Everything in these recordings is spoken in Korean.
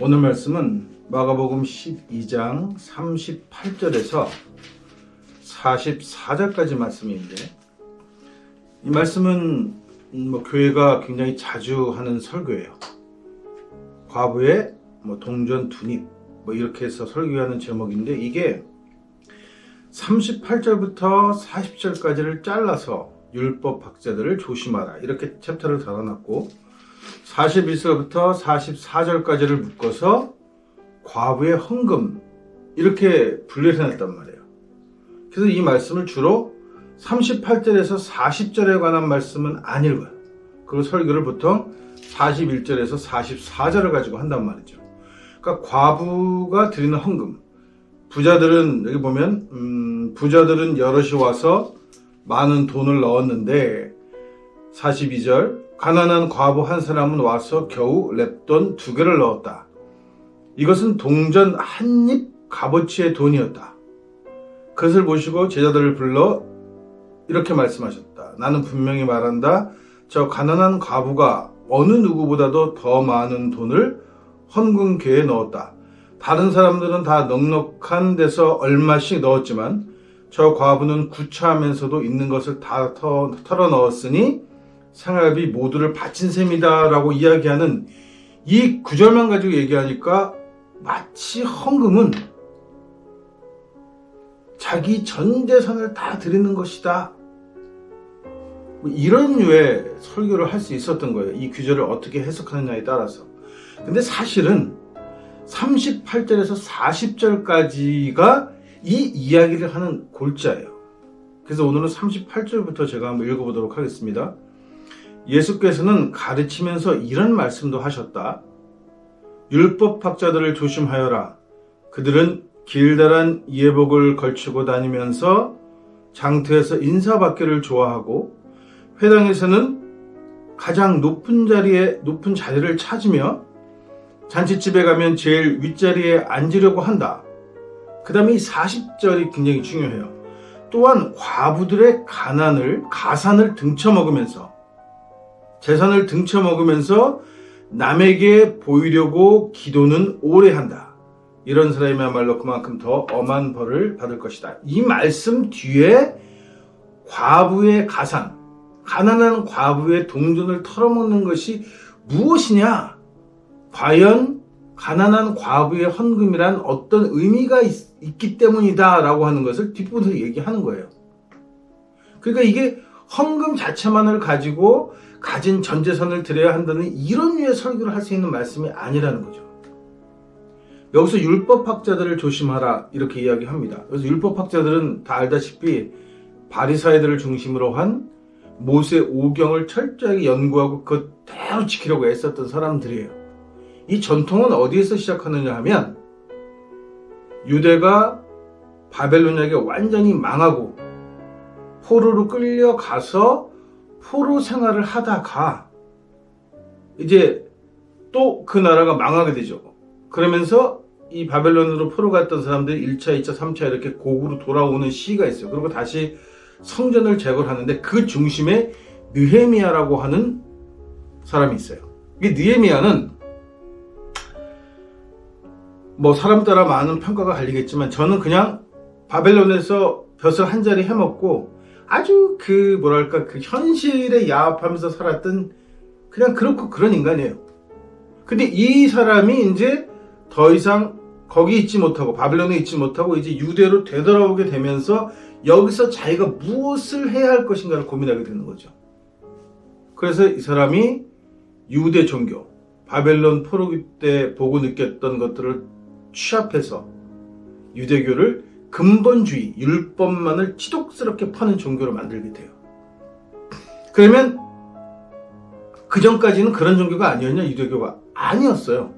오늘 말씀은 마가복음 12장 38절에서 44절까지 말씀인데, 이 말씀은 교회가 굉장히 자주 하는 설교예요. 과부의 동전 두입 이렇게 해서 설교하는 제목인데, 이게 38절부터 40절까지를 잘라서 율법학자들을 조심하라 이렇게 챕터를 달아놨고, 41절부터 44절까지를 묶어서 과부의 헌금 이렇게 분류해서 냈단 말이에요. 그래서 이 말씀을 주로 38절에서 40절에 관한 말씀은 안 읽어요. 그리고 설교를 보통 41절에서 44절을 가지고 한단 말이죠. 그러니까 과부가 드리는 헌금, 부자들은 여기 보면 부자들은 여럿이 와서 많은 돈을 넣었는데, 42절 가난한 과부 한 사람은 와서 겨우 렙돈 2개를 넣었다. 이것은 동전 한 입 값어치의 돈이었다. 그것을 보시고 제자들을 불러 이렇게 말씀하셨다. 나는 분명히 말한다. 저 가난한 과부가 어느 누구보다도 더 많은 돈을 헌금궤에 넣었다. 다른 사람들은 다 넉넉한 데서 얼마씩 넣었지만 저 과부는 구차하면서도 있는 것을 다 털어 넣었으니 생활비 모두를 바친 셈이다 라고 이야기하는 이 구절만 가지고 얘기하니까 마치 헌금은 자기 전 재산을 다 드리는 것이다, 이런 류의 설교를 할 수 있었던 거예요. 이 구절을 어떻게 해석하느냐에 따라서. 근데 사실은 38절에서 40절까지가 이 이야기를 하는 골자예요. 그래서 오늘은 38절부터 제가 한번 읽어보도록 하겠습니다. 예수께서는 가르치면서 이런 말씀도 하셨다. 율법학자들을 조심하여라. 그들은 길다란 예복을 걸치고 다니면서 장터에서 인사받기를 좋아하고 회당에서는 가장 높은 자리를 찾으며 잔치집에 가면 제일 윗자리에 앉으려고 한다. 그 다음에 이 40절이 굉장히 중요해요. 또한 과부들의 가산을 등쳐먹으면서, 재산을 등쳐먹으면서 남에게 보이려고 기도는 오래 한다. 이런 사람이야말로 그만큼 더 엄한 벌을 받을 것이다. 이 말씀 뒤에 과부의 가난한 과부의 동전을 털어먹는 것이 무엇이냐? 과연 가난한 과부의 헌금이란 어떤 의미가 있기 때문이다 라고 하는 것을 뒷부분에서 얘기하는 거예요. 그러니까 이게 헌금 자체만을 가지고 가진 전 재산을 드려야 한다는 이런 류의 설교를 할 수 있는 말씀이 아니라는 거죠. 여기서 율법학자들을 조심하라 이렇게 이야기합니다. 그래서 율법학자들은 다 알다시피 바리사이들을 중심으로 한 모세 오경을 철저하게 연구하고 그대로 지키려고 애썼던 사람들이에요. 이 전통은 어디에서 시작하느냐 하면, 유대가 바벨론에게 완전히 망하고 포로로 끌려가서 포로 생활을 하다가 이제 또 그 나라가 망하게 되죠. 그러면서 이 바벨론으로 포로 갔던 사람들이 1차, 2차, 3차 이렇게 고국으로 돌아오는 시기가 있어요. 그리고 다시 성전을 재건을 하는데 그 중심에 느헤미야라고 하는 사람이 있어요. 이 느헤미야는 사람 따라 많은 평가가 갈리겠지만, 저는 그냥 바벨론에서 벼슬 한 자리 해먹고 아주 그 현실에 야합하면서 살았던 그냥 그렇고 그런 인간이에요. 근데 이 사람이 이제 더 이상 거기 있지 못하고 바벨론에 있지 못하고 이제 유대로 되돌아오게 되면서 여기서 자기가 무엇을 해야 할 것인가를 고민하게 되는 거죠. 그래서 이 사람이 유대 종교, 바벨론 포로기 때 보고 느꼈던 것들을 취합해서 유대교를 근본주의, 율법만을 지독스럽게 파는 종교로 만들게 돼요. 그러면 그 전까지는 그런 종교가 아니었냐? 유대교가 아니었어요.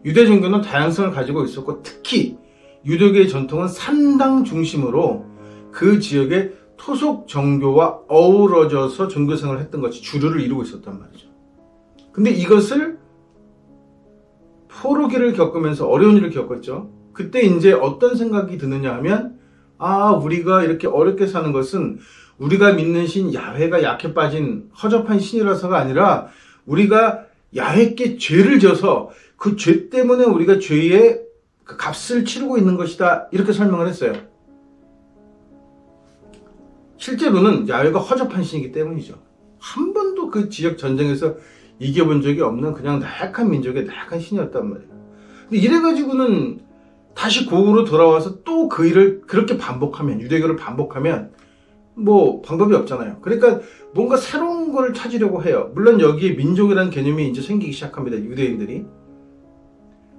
유대 종교는 다양성을 가지고 있었고, 특히 유대교의 전통은 3당 중심으로 그 지역의 토속 종교와 어우러져서 종교생활을 했던 것이 주류를 이루고 있었단 말이죠. 근데 이것을 포로기를 겪으면서 어려운 일을 겪었죠. 그때 이제 어떤 생각이 드느냐 하면, 우리가 이렇게 어렵게 사는 것은 우리가 믿는 신 야훼가 약해 빠진 허접한 신이라서가 아니라 우리가 야훼께 죄를 져서 그 죄 때문에 우리가 죄의 그 값을 치르고 있는 것이다. 이렇게 설명을 했어요. 실제로는 야훼가 허접한 신이기 때문이죠. 한 번도 그 지역 전쟁에서 이겨본 적이 없는 그냥 나약한 민족의 나약한 신이었단 말이에요. 근데 이래가지고는 다시 고국으로 돌아와서 또 그 일을 그렇게 반복하면, 유대교를 반복하면 뭐 방법이 없잖아요. 그러니까 뭔가 새로운 걸 찾으려고 해요. 물론 여기에 민족이라는 개념이 이제 생기기 시작합니다. 유대인들이.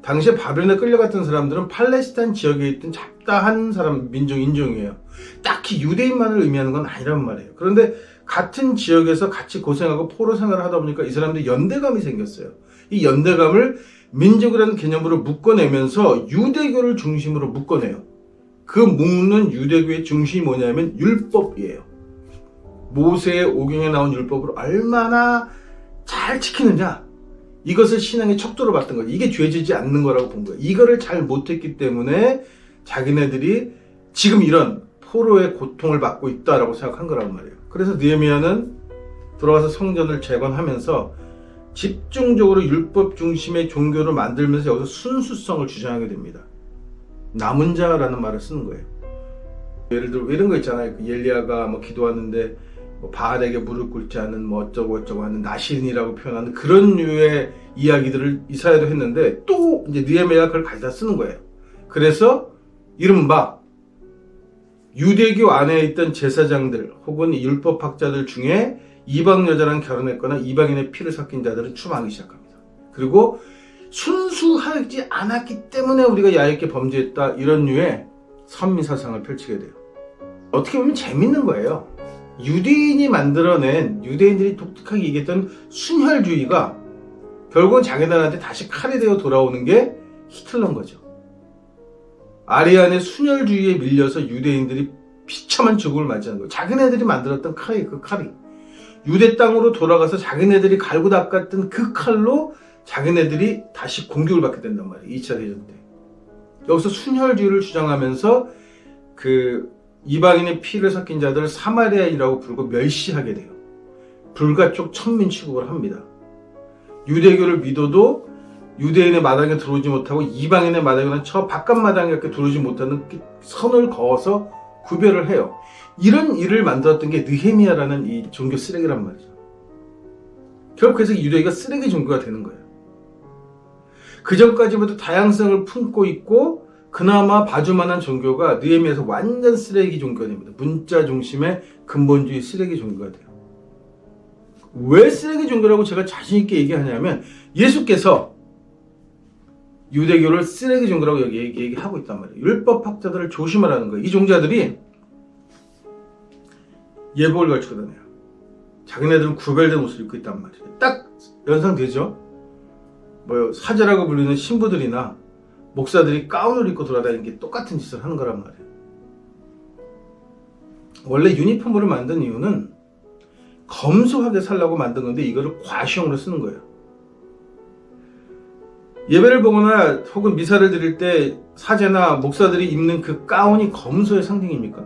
당시에 바벨론에 끌려갔던 사람들은 팔레스타인 지역에 있던 잡다한 사람, 인종이에요. 딱히 유대인만을 의미하는 건 아니란 말이에요. 그런데 같은 지역에서 같이 고생하고 포로 생활을 하다 보니까 이 사람들이 연대감이 생겼어요. 이 연대감을 민족이라는 개념으로 묶어내면서 유대교를 중심으로 묶어내요. 그 묶는 유대교의 중심이 뭐냐면 율법이에요. 모세의 오경에 나온 율법을 얼마나 잘 지키느냐, 이것을 신앙의 척도로 봤던 거죠. 이게 죄지지 않는 거라고 본 거예요. 이거를 잘 못했기 때문에 자기네들이 지금 이런 포로의 고통을 받고 있다라고 생각한 거란 말이에요. 그래서 느헤미야는 들어와서 성전을 재건하면서 집중적으로 율법 중심의 종교를 만들면서 여기서 순수성을 주장하게 됩니다. 남은 자라는 말을 쓰는 거예요. 예를 들어 이런 거 있잖아요. 엘리야가 뭐 기도하는데 뭐 바알에게 무릎 꿇지 않은 뭐 어쩌고 저쩌고 하는 나신이라고 표현하는 그런 류의 이야기들을 이사야도 했는데 또 이제 느헤미야가 그걸 가져다 쓰는 거예요. 그래서 이른바 유대교 안에 있던 제사장들 혹은 율법학자들 중에 이방 여자랑 결혼했거나 이방인의 피를 섞인 자들은 추방하기 시작합니다. 그리고 순수하지 않았기 때문에 우리가 야훼게 범죄했다, 이런 류의 선미사상을 펼치게 돼요. 어떻게 보면 재밌는 거예요. 유대인이 만들어낸, 유대인들이 독특하게 얘기했던 순혈주의가 결국은 자기들한테 다시 칼이 되어 돌아오는 게 히틀러인 거죠. 아리안의 순혈주의에 밀려서 유대인들이 비참한 죽음을 맞이하는 거예요. 자기네들이 만들었던 칼이, 그 칼이 유대 땅으로 돌아가서 자기네들이 갈고 닦았던 그 칼로 자기네들이 다시 공격을 받게 된단 말이에요. 2차 대전 때. 여기서 순혈주의를 주장하면서 그 이방인의 피를 섞인 자들을 사마리아인이라고 부르고 멸시하게 돼요. 불가촉 천민 취급을 합니다. 유대교를 믿어도 유대인의 마당에 들어오지 못하고 이방인의 마당에는 저 바깥 마당에 들어오지 못하는 선을 그어서 구별을 해요. 이런 일을 만들었던 게 느헤미야라는 이 종교 쓰레기란 말이죠. 결국 그래서 유대교가 쓰레기 종교가 되는 거예요. 그 전까지부터 다양성을 품고 있고 그나마 봐줄만한 종교가 느헤미야에서 완전 쓰레기 종교가 됩니다. 문자 중심의 근본주의 쓰레기 종교가 돼요. 왜 쓰레기 종교라고 제가 자신 있게 얘기하냐면 예수께서 유대교를 쓰레기 종교라고 여기 얘기하고 있단 말이에요. 율법학자들을 조심하라는 거예요. 이 종자들이 예복을 걸치고 다녀요. 자기네들은 구별된 옷을 입고 있단 말이에요. 딱 연상되죠? 뭐 사제라고 불리는 신부들이나 목사들이 가운을 입고 돌아다니는 게 똑같은 짓을 하는 거란 말이에요. 원래 유니폼으로 만든 이유는 검소하게 살라고 만든 건데 이거를 과시용으로 쓰는 거예요. 예배를 보거나 혹은 미사를 드릴 때 사제나 목사들이 입는 그 가운이 검소의 상징입니까?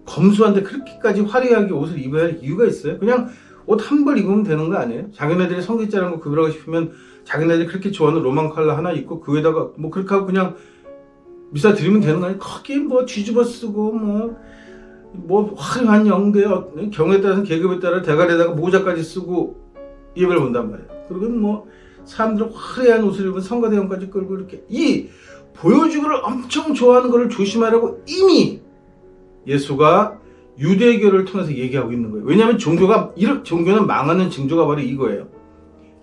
검소한데 그렇게까지 화려하게 옷을 입어야 할 이유가 있어요? 그냥 옷 한 벌 입으면 되는 거 아니에요? 자기네들이 성기자라는 거 구별하고 싶으면 자기네들이 그렇게 좋아하는 로만 컬러 하나 입고 그 위에다가 뭐 그렇게 하고 그냥 미사 드리면 되는 거 아니에요? 거기 뭐 뒤집어 쓰고 뭐 화려한 영대 경우에 따라서 계급에 따라 대가리에다가 모자까지 쓰고 예배를 본단 말이에요. 그리고 뭐 사람들은 화려한 옷을 입은 성가대원까지 끌고 이렇게 이 보여주기를 엄청 좋아하는 것을 조심하라고 이미 예수가 유대교를 통해서 얘기하고 있는 거예요. 왜냐하면 종교는 망하는 징조가 바로 이거예요.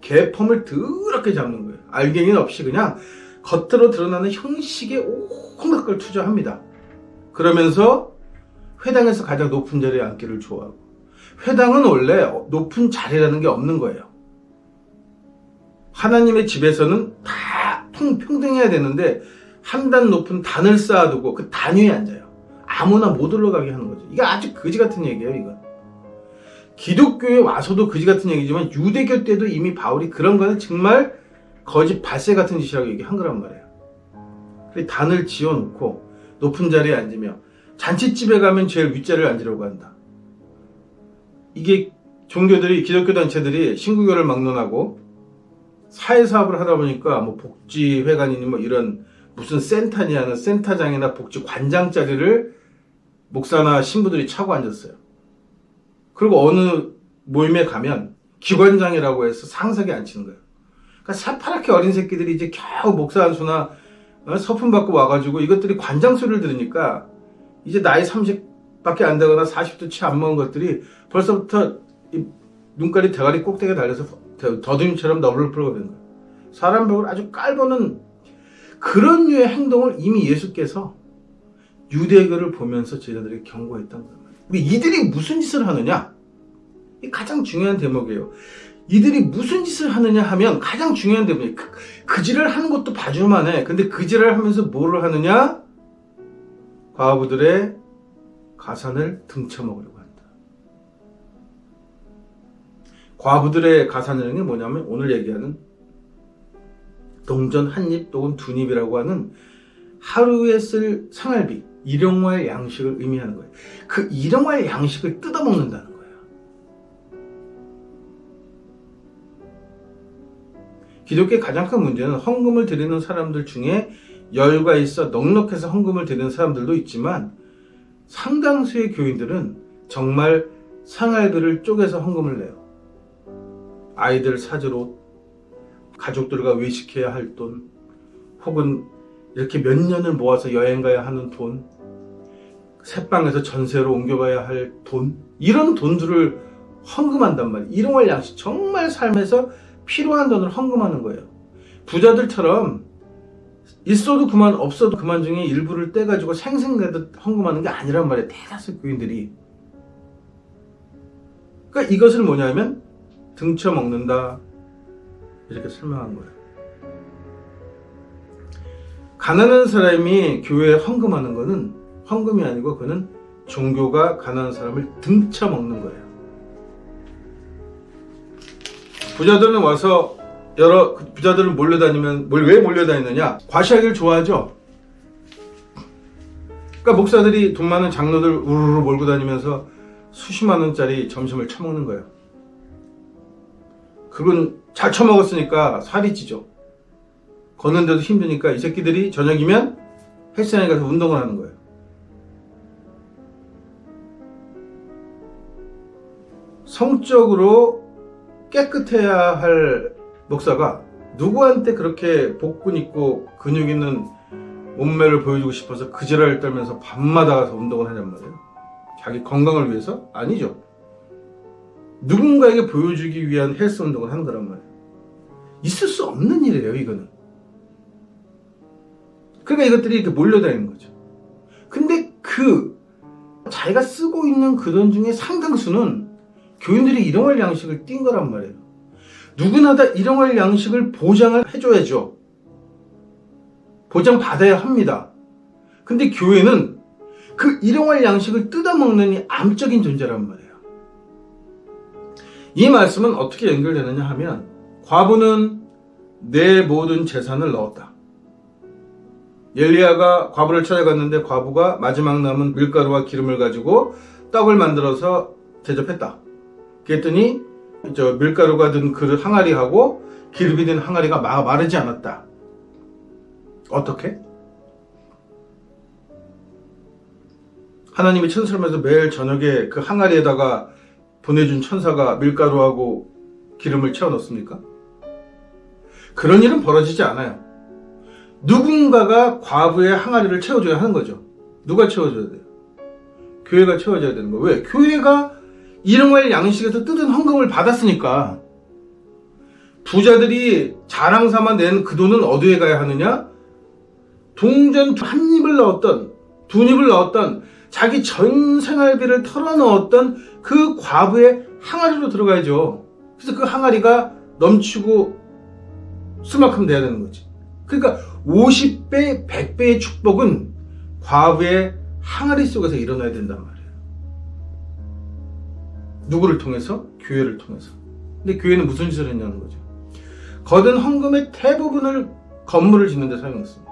개펌을 더럽게 잡는 거예요. 알갱이는 없이 그냥 겉으로 드러나는 형식에 온갖 걸 투자합니다. 그러면서 회당에서 가장 높은 자리에 앉기를 좋아하고, 회당은 원래 높은 자리라는 게 없는 거예요. 하나님의 집에서는 다 평등해야 되는데 한 단 높은 단을 쌓아두고 그 단 위에 앉아요. 아무나 못 올라가게 하는 거죠. 이게 아주 거지 같은 얘기예요, 이건. 기독교에 와서도 거지 같은 얘기지만 유대교 때도 이미 바울이 그런 거는 정말 거짓 발세 같은 짓이라고 얘기한 거란 말이에요. 그래서 단을 지어놓고 높은 자리에 앉으며 잔치집에 가면 제일 윗자리를 앉으려고 한다. 이게 종교들이, 기독교 단체들이 신구교를 막론하고 사회사업을 하다 보니까 뭐 복지회관이니 뭐 이런 무슨 센터니 하는 센터장이나 복지관장 자리를 목사나 신부들이 차고 앉았어요. 그리고 어느 모임에 가면 기관장이라고 해서 상석에 앉히는 거예요. 그러니까 새파랗게 어린 새끼들이 이제 겨우 목사 한 수나 서품 받고 와가지고 이것들이 관장 소리를 들으니까 이제 나이 30밖에 안 되거나 40도 채 안 먹은 것들이 벌써부터 이 눈깔이 대가리 꼭대기에 달려서 더듬이처럼 너블을 풀고 있는 거예요. 사람 벽을 아주 깔보는 그런 류의 행동을 이미 예수께서 유대교를 보면서 제자들에게 경고했던 거예요. 근데 이들이 무슨 짓을 하느냐? 이 가장 중요한 대목이에요. 이들이 무슨 짓을 하느냐 하면 가장 중요한 대목이에요. 그 짓을 하는 것도 봐줄만 해. 근데 그 짓을 하면서 뭐를 하느냐? 과부들의 가산을 등쳐먹으려고 한다. 과부들의 가산이라는 게 뭐냐면 오늘 얘기하는 동전 한 입 또는 두 입이라고 하는 하루에 쓸 생활비, 일용할 양식을 의미하는 거예요. 그 일용할 양식을 뜯어먹는다는 거예요. 기독교의 가장 큰 문제는 헌금을 드리는 사람들 중에 여유가 있어 넉넉해서 헌금을 드리는 사람들도 있지만 상당수의 교인들은 정말 생활비를 쪼개서 헌금을 내요. 아이들 사주로 가족들과 외식해야 할 돈, 혹은 이렇게 몇 년을 모아서 여행 가야 하는 돈, 새방에서 전세로 옮겨가야 할 돈, 이런 돈들을 헌금한단 말이에요. 일용할 양식, 정말 삶에서 필요한 돈을 헌금하는 거예요. 부자들처럼 있어도 그만 없어도 그만 중에 일부를 떼가지고 생색내듯 헌금하는 게 아니란 말이에요. 대다수 교인들이. 그러니까 이것을 뭐냐면 등쳐먹는다 이렇게 설명한 거예요. 가난한 사람이 교회에 헌금하는 거는 헌금이 아니고 그는 종교가 가난한 사람을 등쳐먹는 거예요. 부자들은 와서 여러 부자들은 몰려다니면 왜 몰려다니느냐? 과시하기를 좋아하죠. 그러니까 목사들이 돈 많은 장로들 우르르 몰고 다니면서 수십만 원짜리 점심을 처먹는 거예요. 그건 잘 처먹었으니까 살이 찌죠. 걷는데도 힘드니까 이 새끼들이 저녁이면 헬스장에 가서 운동을 하는 거예요. 성적으로 깨끗해야 할 목사가 누구한테 그렇게 복근 있고 근육 있는 몸매를 보여주고 싶어서 그 지랄을 떨면서 밤마다 가서 운동을 하냔 말이에요. 자기 건강을 위해서? 아니죠. 누군가에게 보여주기 위한 헬스 운동을 하는 거란 말이에요. 있을 수 없는 일이에요, 이거는. 그러니까 이것들이 이렇게 몰려다니는 거죠. 근데 자기가 쓰고 있는 그 돈 중에 상당수는 교인들이 일용할 양식을 띈 거란 말이에요. 누구나 다 일용할 양식을 보장을 해줘야죠. 보장받아야 합니다. 근데 교회는 그 일용할 양식을 뜯어먹는 이 암적인 존재란 말이에요. 이 말씀은 어떻게 연결되느냐 하면 과부는 내 모든 재산을 넣었다. 엘리야가 과부를 찾아갔는데 과부가 마지막 남은 밀가루와 기름을 가지고 떡을 만들어서 대접했다. 그랬더니 밀가루가 든 그릇 항아리하고 기름이 든 항아리가 마르지 않았다. 어떻게? 하나님이 천사면서 매일 저녁에 그 항아리에다가 보내준 천사가 밀가루하고 기름을 채워 넣습니까? 그런 일은 벌어지지 않아요. 누군가가 과부의 항아리를 채워줘야 하는 거죠. 누가 채워줘야 돼요? 교회가 채워줘야 되는 거예요. 왜? 교회가 일용할 양식에서 뜯은 헌금을 받았으니까. 부자들이 자랑삼아 낸 그 돈은 어디에 가야 하느냐? 동전 한 입을 넣었던, 두 입을 넣었던, 자기 전 생활비를 털어넣었던 그 과부의 항아리로 들어가야죠. 그래서 그 항아리가 넘치고 수만큼 돼야 되는 거지. 그러니까 50배, 100배의 축복은 과부의 항아리 속에서 일어나야 된단 말이에요. 누구를 통해서? 교회를 통해서. 근데 교회는 무슨 짓을 했냐는 거죠. 거둔 헌금의 대부분을 건물을 짓는 데 사용했습니다.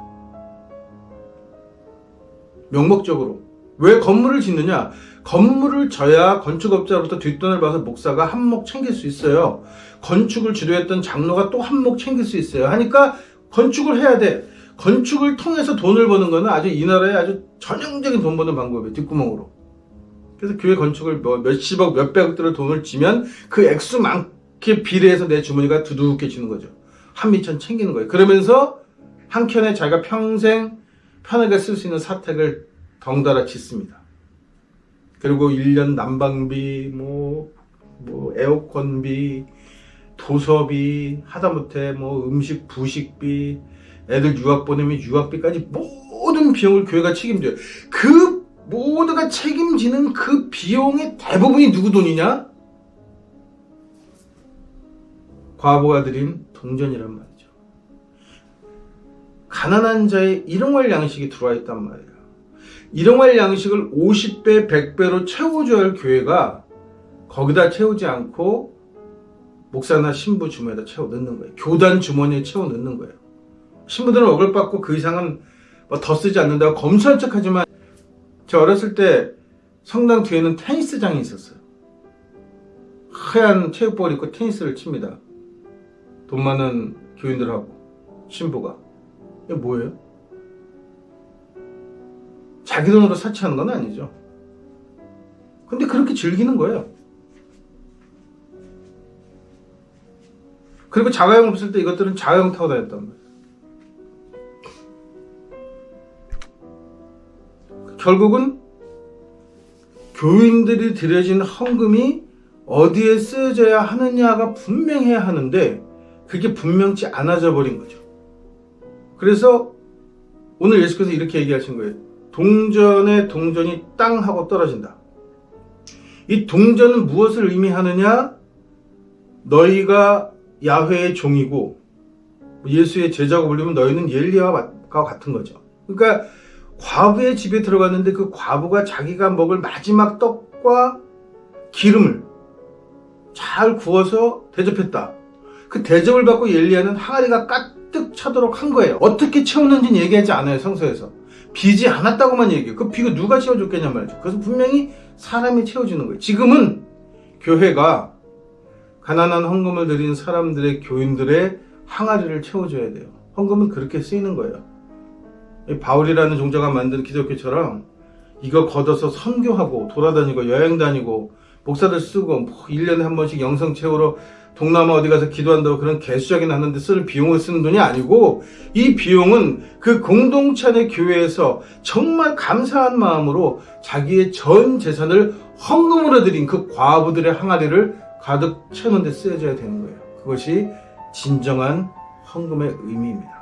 명목적으로 왜 건물을 짓느냐? 건물을 져야 건축업자로부터 뒷돈을 받아서 목사가 한몫 챙길 수 있어요. 건축을 주도했던 장로가 또 한몫 챙길 수 있어요. 하니까 건축을 해야 돼. 건축을 통해서 돈을 버는 거는 아주 이 나라의 아주 전형적인 돈 버는 방법이에요. 뒷구멍으로. 그래서 교회 건축을 몇십억, 몇백억들을 돈을 지면 그 액수만큼 비례해서 내 주머니가 두둑해지는 거죠. 한미천 챙기는 거예요. 그러면서 한켠에 자기가 평생 편하게 쓸 수 있는 사택을 덩달아 짓습니다. 그리고 1년 난방비, 에어컨비, 도서비, 하다못해 음식, 부식비, 애들 유학 보내면 유학비까지 모든 비용을 교회가 책임져요. 그 모두가 책임지는 그 비용의 대부분이 누구 돈이냐? 과부가 드린 동전이란 말이죠. 가난한 자의 일용할 양식이 들어와 있단 말이에요. 일용할 양식을 50배, 100배로 채워줘야 할 교회가 거기다 채우지 않고 목사나 신부 주머니에다 채워 넣는 거예요. 교단 주머니에 채워 넣는 거예요. 신부들은 억을 받고 그 이상은 더 쓰지 않는다고 검소한 척 하지만 저 어렸을 때 성당 뒤에는 테니스장이 있었어요. 하얀 체육복을 입고 테니스를 칩니다. 돈 많은 교인들하고 신부가. 이게 뭐예요? 자기 돈으로 사치하는 건 아니죠. 근데 그렇게 즐기는 거예요. 그리고 자가용 없을 때 이것들은 자가용 타고 다녔단 말이에요. 결국은 교인들이 들여진 헌금이 어디에 쓰여져야 하느냐가 분명해야 하는데 그게 분명치 않아져 버린 거죠. 그래서 오늘 예수께서 이렇게 얘기하신 거예요. 동전에 동전이 땅 하고 떨어진다. 이 동전은 무엇을 의미하느냐? 너희가 야훼의 종이고 예수의 제자고 불리면 너희는 엘리야와 같은 거죠. 그러니까 과부의 집에 들어갔는데 그 과부가 자기가 먹을 마지막 떡과 기름을 잘 구워서 대접했다. 그 대접을 받고 엘리야는 항아리가 가득 차도록 한 거예요. 어떻게 채웠는지는 얘기하지 않아요. 성서에서. 비지 않았다고만 얘기해요. 그 비가 누가 채워줬겠냐 말이죠. 그래서 분명히 사람이 채워주는 거예요. 지금은 교회가 가난한 헌금을 드린 사람들의 교인들의 항아리를 채워줘야 돼요. 헌금은 그렇게 쓰이는 거예요. 바울이라는 종자가 만든 기독교처럼 이거 걷어서 선교하고 돌아다니고 여행 다니고 목사들 쓰고 1년에 한 번씩 영성 채우러 동남아 어디 가서 기도한다고 그런 개수작이나 하는데 쓸 비용을 쓰는 돈이 아니고 이 비용은 그 공동체 안의 교회에서 정말 감사한 마음으로 자기의 전 재산을 헌금으로 드린 그 과부들의 항아리를 가득 채우는 데 쓰여져야 되는 거예요. 그것이 진정한 헌금의 의미입니다.